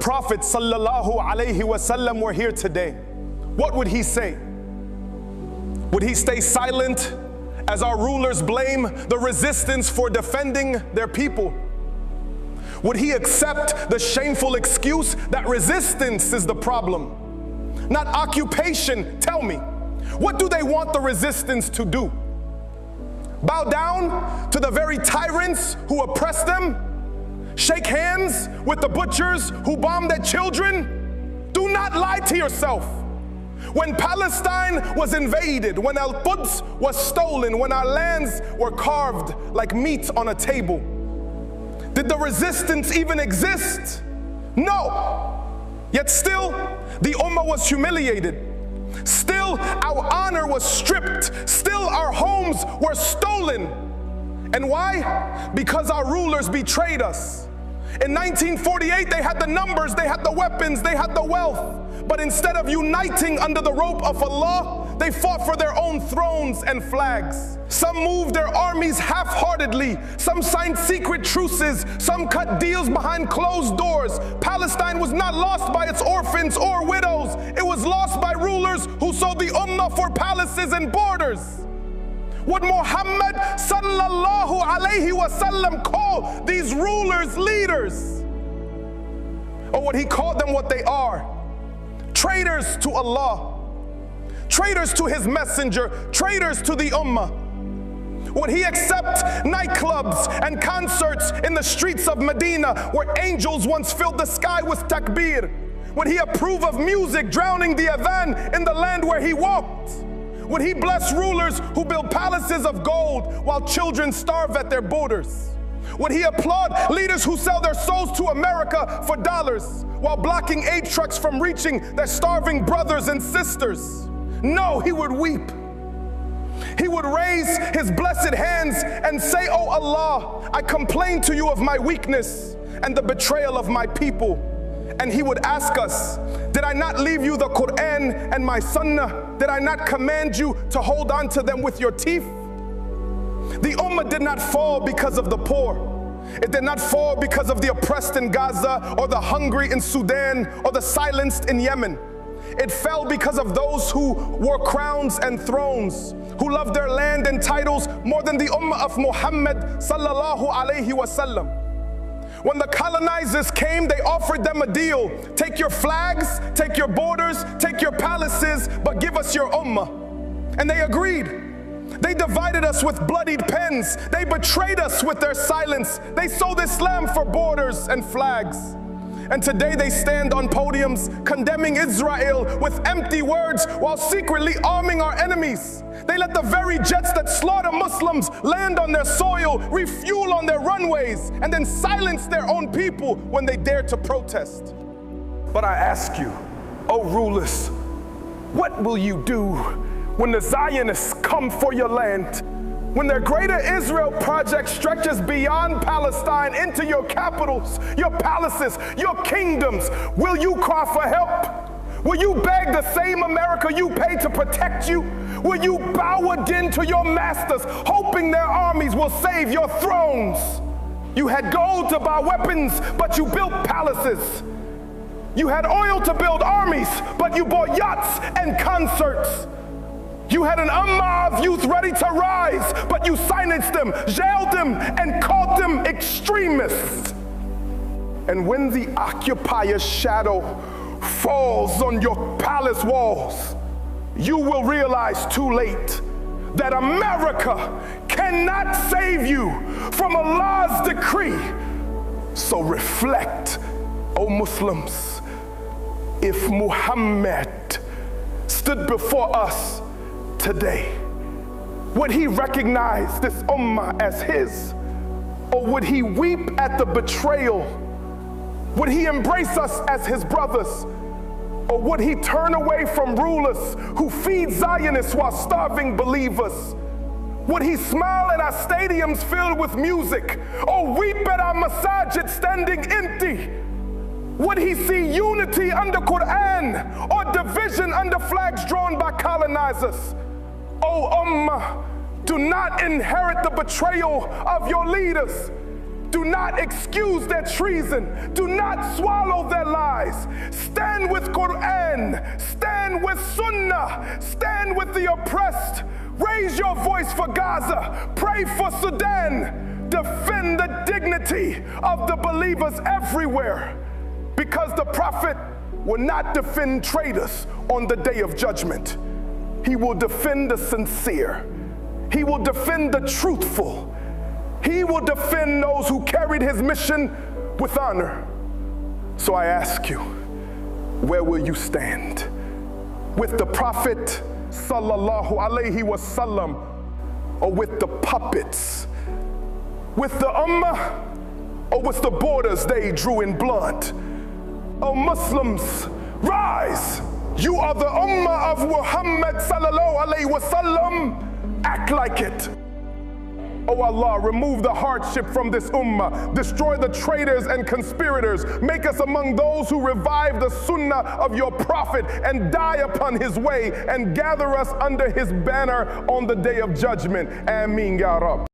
Prophet sallallahu alaihi wasallam were here today, what would he say? Would he stay silent as our rulers blame the resistance for defending their people? Would he accept the shameful excuse that resistance is the problem, not occupation? Tell me, what do they want the resistance to do? Bow down to the very tyrants who oppress them? Shake hands with the butchers who bomb their children? Do not lie to yourself. When Palestine was invaded, when Al-Quds was stolen, when our lands were carved like meat on a table, did the resistance even exist? No. Yet still, the Ummah was humiliated. Still, our honor was stripped. Still, our homes were stolen. And why? Because our rulers betrayed us. In 1948, they had the numbers, they had the weapons, they had the wealth. But instead of uniting under the rope of Allah, they fought for their own thrones and flags. Some moved their armies half-heartedly. Some signed secret truces. Some cut deals behind closed doors. Palestine was not lost by its orphans or widows. It was lost by rulers who sold the Ummah for palaces and borders. Would Muhammad sallallahu alaihi wasallam call these rulers leaders? Or would he call them what they are? Traitors to Allah, traitors to his messenger, traitors to the Ummah. Would he accept nightclubs and concerts in the streets of Medina where angels once filled the sky with takbir? Would he approve of music drowning the adhan in the land where he walked? Would he bless rulers who build palaces of gold while children starve at their borders? Would he applaud leaders who sell their souls to America for dollars while blocking aid trucks from reaching their starving brothers and sisters? No, he would weep. He would raise his blessed hands and say, "Oh Allah, I complain to you of my weakness and the betrayal of my people." And he would ask us, did I not leave you the Quran and my Sunnah? Did I not command you to hold on to them with your teeth? The Ummah did not fall because of the poor. It did not fall because of the oppressed in Gaza or the hungry in Sudan or the silenced in Yemen. It fell because of those who wore crowns and thrones, who loved their land and titles more than the Ummah of Muhammad sallallahu alaihi wasallam. When the colonizers came, they offered them a deal. Take your flags, take your borders, take your palaces, but give us your Ummah. And they agreed. They divided us with bloodied pens. They betrayed us with their silence. They sold Islam for borders and flags. And today they stand on podiums condemning Israel with empty words while secretly arming our enemies. They let the very jets that slaughter Muslims land on their soil, refuel on their runways, and then silence their own people when they dare to protest. But I ask you, O rulers, what will you do when the Zionists come for your land? When their Greater Israel project stretches beyond Palestine into your capitals, your palaces, your kingdoms, will you cry for help? Will you beg the same America you pay to protect you? Will you bow again to your masters, hoping their armies will save your thrones? You had gold to buy weapons, but you built palaces. You had oil to build armies, but you bought yachts and concerts. You had an ummah of youth ready to rise, but you silenced them, jailed them, and called them extremists. And when the occupier's shadow falls on your palace walls, you will realize too late that America cannot save you from Allah's decree. So reflect, O Muslims, if Muhammad stood before us today, would he recognize this ummah as his? Or would he weep at the betrayal? Would he embrace us as his brothers? Or would he turn away from rulers who feed Zionists while starving believers? Would he smile at our stadiums filled with music, or weep at our masajid standing empty? Would he see unity under Quran, or division under flags drawn by colonizers? O Ummah, do not inherit the betrayal of your leaders. Do not excuse their treason. Do not swallow their lies. rise. Stand with Quran, stand with Sunnah, stand with the oppressed. Raise your voice for Gaza, pray for Sudan. Defend the dignity of the believers everywhere, because the Prophet will not defend traitors on the day of judgment. He will defend the sincere. He will defend the truthful. He will defend those who carried his mission with honor. So I ask you, where will you stand? With the Prophet sallallahu alaihi wasallam, or with the puppets? With the ummah, or with the borders they drew in blood? Oh Muslims, rise! You are the ummah of Muhammad sallallahu alaihi wasallam. Act like it. Oh Allah, remove the hardship from this ummah. Destroy the traitors and conspirators. Make us among those who revive the sunnah of your prophet and die upon his way, and gather us under his banner on the day of judgment. Ameen ya Rab.